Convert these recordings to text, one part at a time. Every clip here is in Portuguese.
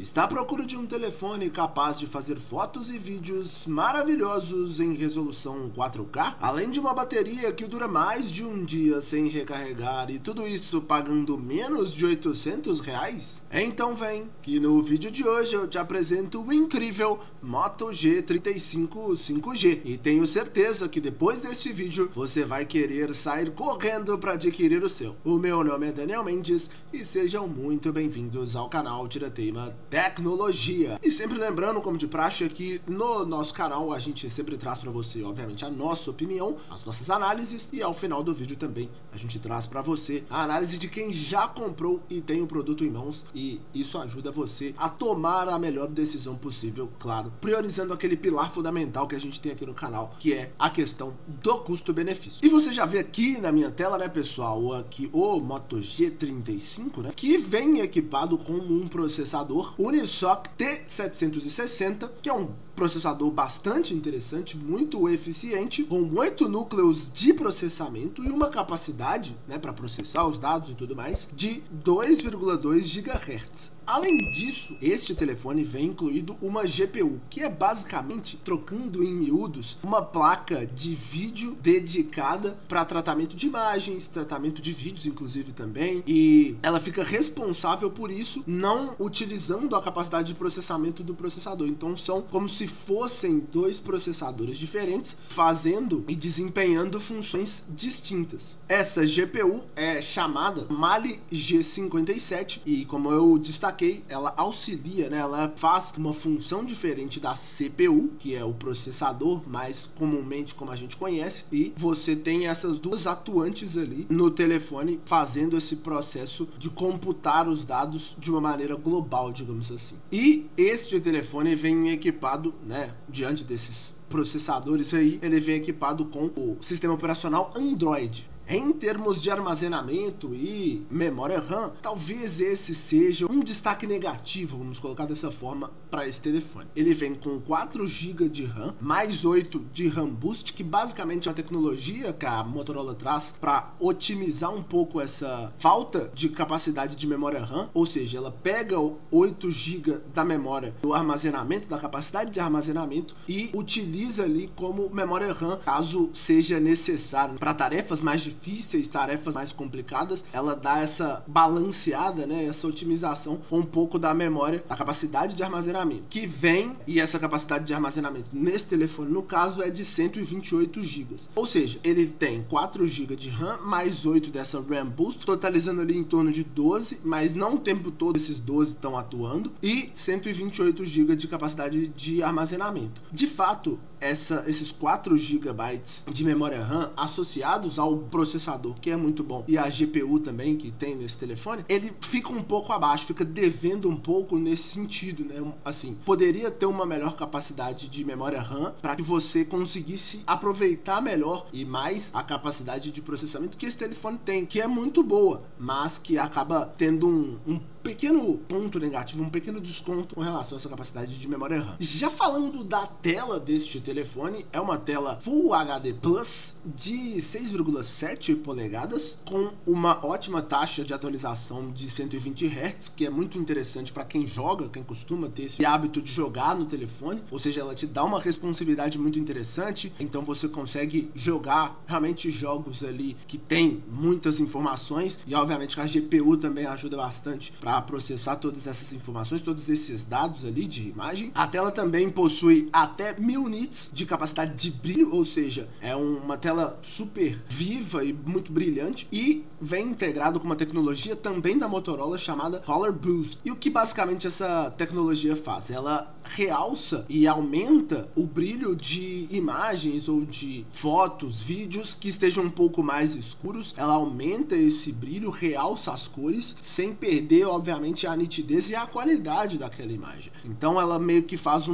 Está à procura de um telefone capaz de fazer fotos e vídeos maravilhosos em resolução 4K, além de uma bateria que dura mais de um dia sem recarregar e tudo isso pagando menos de R$800? Então vem, que no vídeo de hoje eu te apresento o incrível Moto G35 5G e tenho certeza que depois deste vídeo você vai querer sair correndo para adquirir o seu. O meu nome é Daniel Mendes e sejam muito bem-vindos ao canal Tirateima Tecnologia. E sempre lembrando, como de praxe, aqui no nosso canal a gente sempre traz para você, obviamente, a nossa opinião, as nossas análises, e ao final do vídeo também a gente traz para você a análise de quem já comprou e tem o produto em mãos, e isso ajuda você a tomar a melhor decisão possível, claro, priorizando aquele pilar fundamental que a gente tem aqui no canal, que é a questão do custo-benefício. E você já vê aqui na minha tela, né, pessoal, aqui o Moto G35, né, que vem equipado com um processador Unisoc T760, que é um processador bastante interessante, muito eficiente, com 8 núcleos de processamento e uma capacidade, né, para processar os dados e tudo mais, de 2,2 GHz. Além disso, este telefone vem incluído uma GPU, que é basicamente, trocando em miúdos, uma placa de vídeo dedicada para tratamento de imagens, tratamento de vídeos inclusive também, e ela fica responsável por isso, não utilizando a capacidade de processamento do processador. Então são como se fossem dois processadores diferentes, fazendo e desempenhando funções distintas. Essa GPU é chamada Mali G57 e, como eu destaquei, ela auxilia, né, ela faz uma função diferente da CPU, que é o processador mais comumente como a gente conhece, e você tem essas duas atuantes ali no telefone fazendo esse processo de computar os dados de uma maneira global, digamos assim. E este telefone vem equipado, né, diante desses processadores aí, ele vem equipado com o sistema operacional Android. Em termos de armazenamento e memória RAM, talvez esse seja um destaque negativo, vamos colocar dessa forma, para esse telefone. Ele vem com 4 GB de RAM, mais 8 de RAM Boost, que basicamente é uma tecnologia que a Motorola traz para otimizar um pouco essa falta de capacidade de memória RAM, ou seja, ela pega 8 GB da memória do armazenamento, da capacidade de armazenamento, e utiliza ali como memória RAM, caso seja necessário, para tarefas mais difíceis, tarefas mais complicadas. Ela dá essa balanceada, né, essa otimização com um pouco da memória, a capacidade de armazenamento que vem, e essa capacidade de armazenamento nesse telefone, no caso, é de 128 GB. Ou seja, ele tem 4 GB de RAM, mais 8 dessa RAM Boost, totalizando ali em torno de 12, mas não o tempo todo esses 12 estão atuando, e 128 GB de capacidade de armazenamento. De fato, esses 4 GB de memória RAM associados ao processador, que é muito bom, e a GPU também que tem nesse telefone, ele fica um pouco abaixo, fica devendo um pouco nesse sentido, né? Assim, poderia ter uma melhor capacidade de memória RAM para que você conseguisse aproveitar melhor e mais a capacidade de processamento que esse telefone tem, que é muito boa, mas que acaba tendo um pequeno ponto negativo, um pequeno desconto com relação a essa capacidade de memória RAM. Já falando da tela deste telefone, é uma tela Full HD Plus de 6,7 polegadas, com uma ótima taxa de atualização de 120 Hz, que é muito interessante para quem joga, quem costuma ter esse hábito de jogar no telefone, ou seja, ela te dá uma responsividade muito interessante, então você consegue jogar realmente jogos ali que tem muitas informações, e obviamente que a GPU também ajuda bastante para processar todas essas informações, todos esses dados ali de imagem. A tela também possui até 1000 nits de capacidade de brilho, ou seja, é uma tela super viva e muito brilhante, e vem integrado com uma tecnologia também da Motorola chamada Color Boost. E o que basicamente essa tecnologia faz? Ela realça e aumenta o brilho de imagens ou de fotos, vídeos que estejam um pouco mais escuros. Ela aumenta esse brilho, realça as cores, sem perder, obviamente, a nitidez e a qualidade daquela imagem. Então ela meio que faz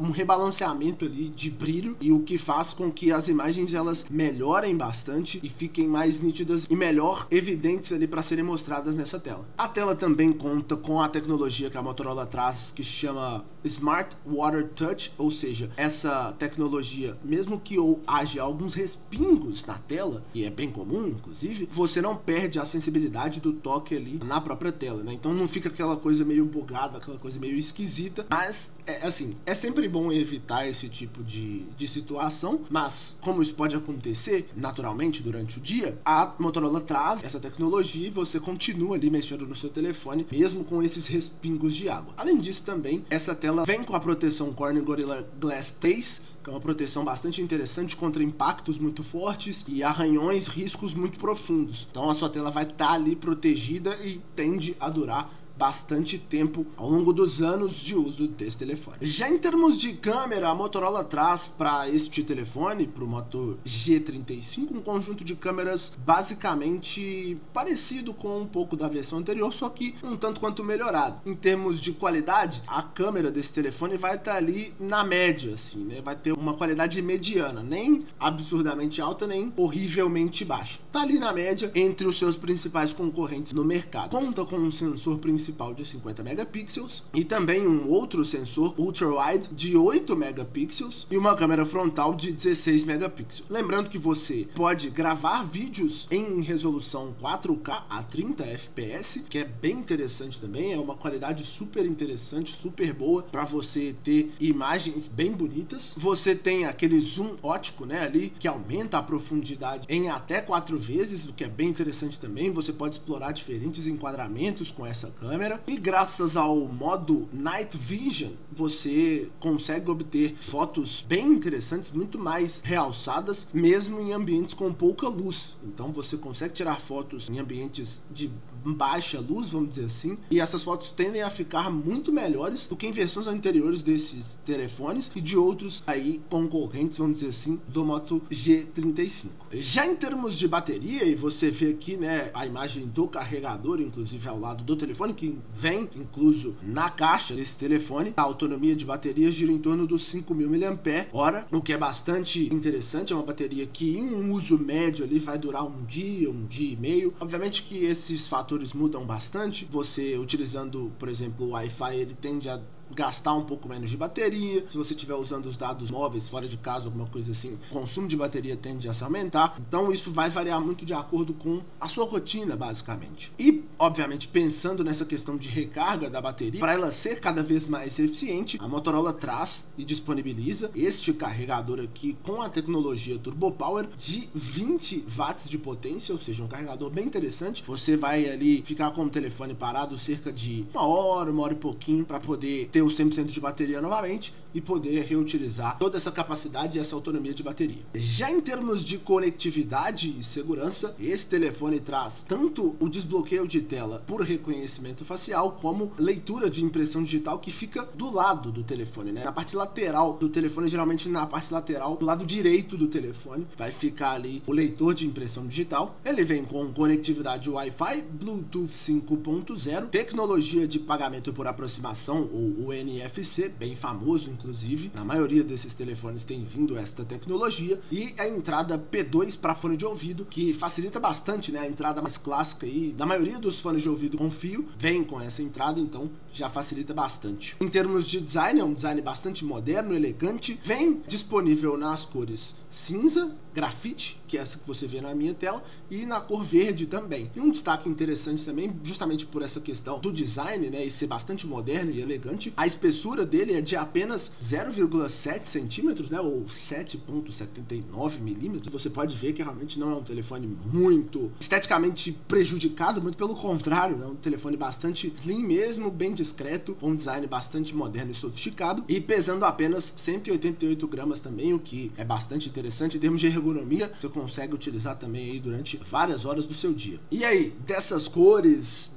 um rebalanceamento ali de brilho, e o que faz com que as imagens elas melhorem bastante e fiquem mais nítidas e melhor evidentes ali para serem mostradas nessa tela. A tela também conta com a tecnologia que a Motorola traz, que se chama Smart Water Touch, ou seja, essa tecnologia, mesmo que haja alguns respingos na tela, e é bem comum inclusive, você não perde a sensibilidade do toque ali na própria tela, né? Então não fica aquela coisa meio bugada, aquela coisa meio esquisita, mas é sempre bom evitar esse tipo de situação, mas como isso pode acontecer naturalmente durante o dia, a Motorola traz essa tecnologia e você continua ali mexendo no seu telefone, mesmo com esses respingos de água. Além disso também, essa tela vem com a proteção Corning Gorilla Glass 3, que é uma proteção bastante interessante contra impactos muito fortes e arranhões, riscos muito profundos. Então a sua tela vai estar ali protegida e tende a durar bastante tempo ao longo dos anos de uso desse telefone. Já em termos de câmera, a Motorola traz para este telefone, para o Moto G35, um conjunto de câmeras basicamente parecido com um pouco da versão anterior, só que um tanto quanto melhorado. Em termos de qualidade, a câmera desse telefone vai estar ali na média, assim, né? Vai ter uma qualidade mediana, nem absurdamente alta, nem horrivelmente baixa. Tá ali na média entre os seus principais concorrentes no mercado. Conta com um sensor principal de 50 megapixels e também um outro sensor ultra-wide de 8 megapixels e uma câmera frontal de 16 megapixels. Lembrando que você pode gravar vídeos em resolução 4K a 30 fps, que é bem interessante também, é uma qualidade super interessante, super boa para você ter imagens bem bonitas. Você tem aquele zoom ótico, né, ali, que aumenta a profundidade em até 4 vezes, o que é bem interessante também. Você pode explorar diferentes enquadramentos com essa câmera. E graças ao modo Night Vision, você consegue obter fotos bem interessantes, muito mais realçadas, mesmo em ambientes com pouca luz. Então você consegue tirar fotos em ambientes de baixa luz, vamos dizer assim, e essas fotos tendem a ficar muito melhores do que em versões anteriores desses telefones e de outros aí concorrentes, vamos dizer assim, do Moto G35. Já em termos de bateria, e você vê aqui, né, a imagem do carregador, inclusive ao lado do telefone, que vem incluso na caixa desse telefone, a autonomia de bateria gira em torno dos 5.000 mAh, o que é bastante interessante. É uma bateria que em um uso médio ali vai durar um dia e meio. Obviamente que esses fatores mudam bastante. Você utilizando, por exemplo, o Wi-Fi, ele tende a gastar um pouco menos de bateria. Se você estiver usando os dados móveis fora de casa, alguma coisa assim, o consumo de bateria tende a se aumentar. Então isso vai variar muito de acordo com a sua rotina, basicamente. E, obviamente, pensando nessa questão de recarga da bateria, para ela ser cada vez mais eficiente, a Motorola traz e disponibiliza este carregador aqui com a tecnologia Turbo Power de 20 watts de potência, ou seja, um carregador bem interessante. Você vai ali ficar com o telefone parado cerca de uma hora e pouquinho para poder ter o 100% de bateria novamente e poder reutilizar toda essa capacidade e essa autonomia de bateria. Já em termos de conectividade e segurança, esse telefone traz tanto o desbloqueio de tela por reconhecimento facial, como leitura de impressão digital, que fica do lado do telefone, né? Na parte lateral do telefone, geralmente na parte lateral do lado direito do telefone, vai ficar ali o leitor de impressão digital. Ele vem com conectividade Wi-Fi, Bluetooth 5.0, tecnologia de pagamento por aproximação, ou o NFC, bem famoso inclusive. Na maioria desses telefones tem vindo esta tecnologia, e a entrada P2 para fone de ouvido, que facilita bastante, né? A entrada mais clássica aí da maioria dos fones de ouvido com fio vem com essa entrada, então já facilita bastante. Em termos de design, é um design bastante moderno, elegante. Vem disponível nas cores cinza, grafite, que é essa que você vê na minha tela, e na cor verde também. E um destaque interessante também, justamente por essa questão do design, né, e ser bastante moderno e elegante, a espessura dele é de apenas 0,7 centímetros, né, ou 7,79 milímetros. Você pode ver que realmente não é um telefone muito esteticamente prejudicado, muito pelo contrário, é um telefone bastante slim mesmo, bem discreto, com um design bastante moderno e sofisticado, e pesando apenas 188 gramas também, o que é bastante interessante. Em termos de ergonomia, você consegue utilizar também aí durante várias horas do seu dia. E aí, dessas cores,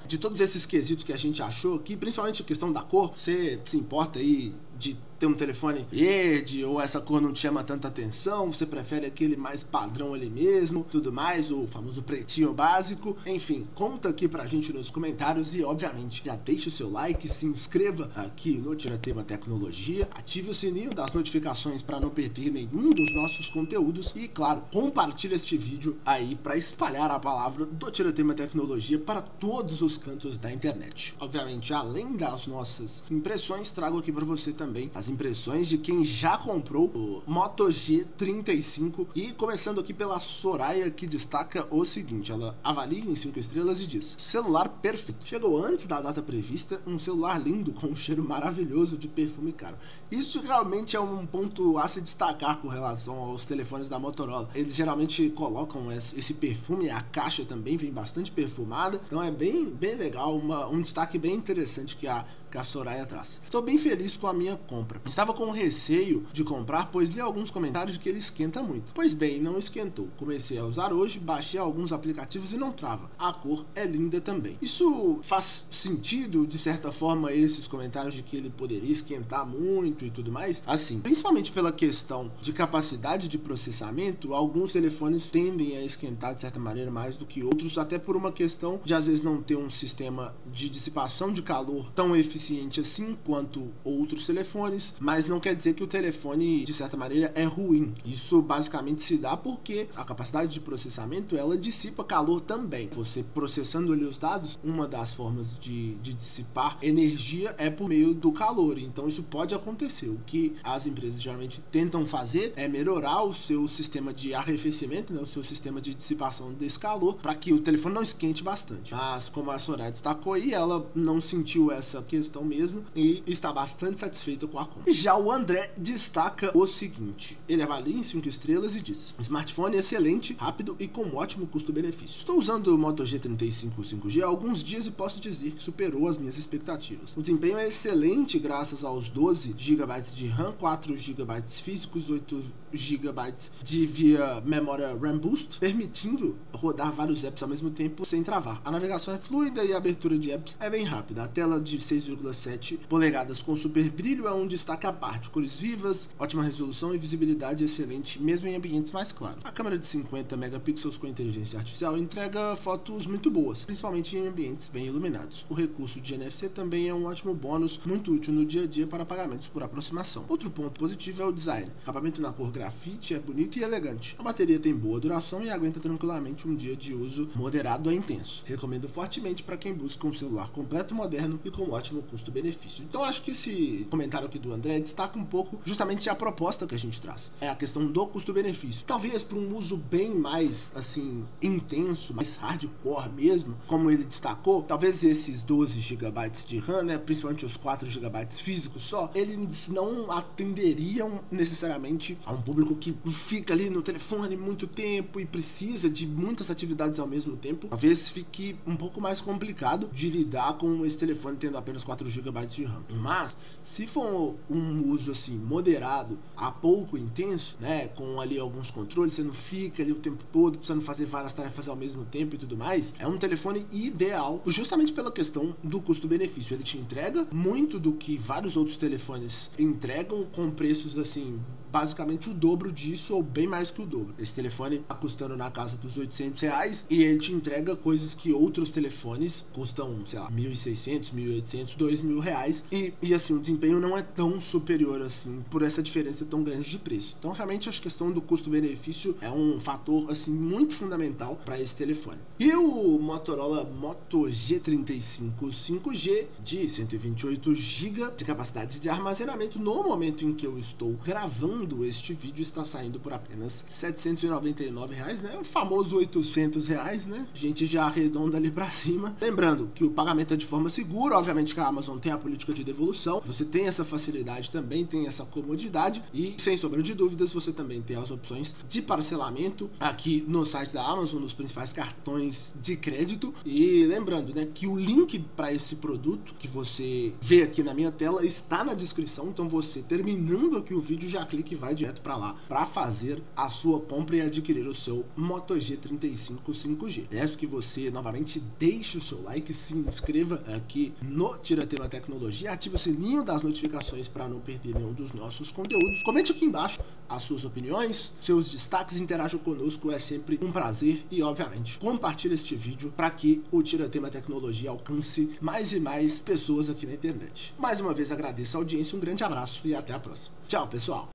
de todos esses quesitos que a gente achou aqui, principalmente a questão da cor, você se importa aí de ter um telefone verde, ou essa cor não te chama tanta atenção, você prefere aquele mais padrão ali mesmo, tudo mais, o famoso pretinho básico. Enfim, conta aqui pra gente nos comentários e, obviamente, já deixa o seu like, se inscreva aqui no Tiratema Tecnologia, ative o sininho das notificações para não perder nenhum dos nossos conteúdos e, claro, compartilhe este vídeo aí para espalhar a palavra do Tiratema Tecnologia para todos os cantos da internet. Obviamente, além das nossas impressões, trago aqui para você também as impressões de quem já comprou o Moto G35 e começando aqui pela Soraya, que destaca o seguinte: ela avalia em 5 estrelas e diz: celular perfeito, chegou antes da data prevista, um celular lindo com um cheiro maravilhoso de perfume caro. Isso realmente é um ponto a se destacar com relação aos telefones da Motorola. Eles geralmente colocam esse perfume, a caixa também vem bastante perfumada, então é bem legal, um destaque bem interessante que a Soraya traz. Estou bem feliz com a minha compra. Estava com receio de comprar, pois li alguns comentários de que ele esquenta muito. Pois bem, não esquentou. Comecei a usar hoje, baixei alguns aplicativos e não trava. A cor é linda também. Isso faz sentido, de certa forma, esses comentários de que ele poderia esquentar muito e tudo mais? Assim, principalmente pela questão de capacidade de processamento, alguns telefones tendem a esquentar de certa maneira mais do que outros, até por uma questão de às vezes não ter um sistema de dissipação de calor tão eficiente assim quanto outros telefones, mas não quer dizer que o telefone de certa maneira é ruim. Isso basicamente se dá porque a capacidade de processamento ela dissipa calor também. Você processando ali os dados, uma das formas de dissipar energia é por meio do calor, então isso pode acontecer. O que as empresas geralmente tentam fazer é melhorar o seu sistema de arrefecimento, né, o seu sistema de dissipação desse calor, para que o telefone não esquente bastante. Mas como a Soraya destacou aí, ela não sentiu essa questão mesmo e está bastante satisfeita com a compra. Já o André destaca o seguinte: ele avalia em 5 estrelas e diz: smartphone excelente, rápido e com ótimo custo-benefício. Estou usando o Moto G35 5G há alguns dias e posso dizer que superou as minhas expectativas. O desempenho é excelente graças aos 12 GB de RAM, 4 GB físicos, 8 GB de via memória RAM Boost, permitindo rodar vários apps ao mesmo tempo sem travar. A navegação é fluida e a abertura de apps é bem rápida. A tela de 6,7 polegadas com super brilho é um destaque à parte. Cores vivas, ótima resolução e visibilidade excelente, mesmo em ambientes mais claros. A câmera de 50 megapixels com inteligência artificial entrega fotos muito boas, principalmente em ambientes bem iluminados. O recurso de NFC também é um ótimo bônus, muito útil no dia a dia para pagamentos por aproximação. Outro ponto positivo é o design. O acabamento na cor grafite é bonito e elegante. A bateria tem boa duração e aguenta tranquilamente um dia de uso moderado a intenso. Recomendo fortemente para quem busca um celular completo, moderno e com ótimo custo-benefício. Então acho que esse comentário aqui do André destaca um pouco justamente a proposta que a gente traz. É a questão do custo-benefício. Talvez para um uso bem mais, assim, intenso, mais hardcore mesmo, como ele destacou, talvez esses 12 GB de RAM, né, principalmente os 4 GB físicos só, eles não atenderiam necessariamente a um público que fica ali no telefone muito tempo e precisa de muitas atividades ao mesmo tempo. Talvez fique um pouco mais complicado de lidar com esse telefone tendo apenas 4 GB de RAM. Mas se for um uso assim moderado a pouco intenso, né, com ali alguns controles, você não fica ali o tempo todo precisando fazer várias tarefas ao mesmo tempo e tudo mais, é um telefone ideal justamente pela questão do custo-benefício. Ele te entrega muito do que vários outros telefones entregam com preços assim basicamente o dobro disso ou bem mais que o dobro. Esse telefone tá custando na casa dos R$800 e ele te entrega coisas que outros telefones custam, sei lá, R$1.600, R$1.800, R$2.000 e assim, o desempenho não é tão superior assim por essa diferença tão grande de preço. Então realmente a questão do custo-benefício é um fator assim muito fundamental para esse telefone. E o Motorola Moto G35 5G de 128 GB de capacidade de armazenamento, no momento em que eu estou gravando este vídeo, está saindo por apenas R$799, né? O famoso R$800, né? A gente já arredonda ali para cima. Lembrando que o pagamento é de forma segura, obviamente que a Amazon tem a política de devolução, você tem essa facilidade também, tem essa comodidade e, sem sombra de dúvidas, você também tem as opções de parcelamento aqui no site da Amazon, nos principais cartões de crédito. E lembrando, né, que o link para esse produto que você vê aqui na minha tela está na descrição, então você terminando aqui o vídeo já clica que vai direto para lá para fazer a sua compra e adquirir o seu Moto G35 5G. Peço que você novamente deixe o seu like, se inscreva aqui no Tiratema Tecnologia, ative o sininho das notificações para não perder nenhum dos nossos conteúdos. Comente aqui embaixo as suas opiniões, seus destaques, interaja conosco, é sempre um prazer e, obviamente, compartilhe este vídeo para que o Tiratema Tecnologia alcance mais e mais pessoas aqui na internet. Mais uma vez agradeço a audiência, um grande abraço e até a próxima. Tchau, pessoal!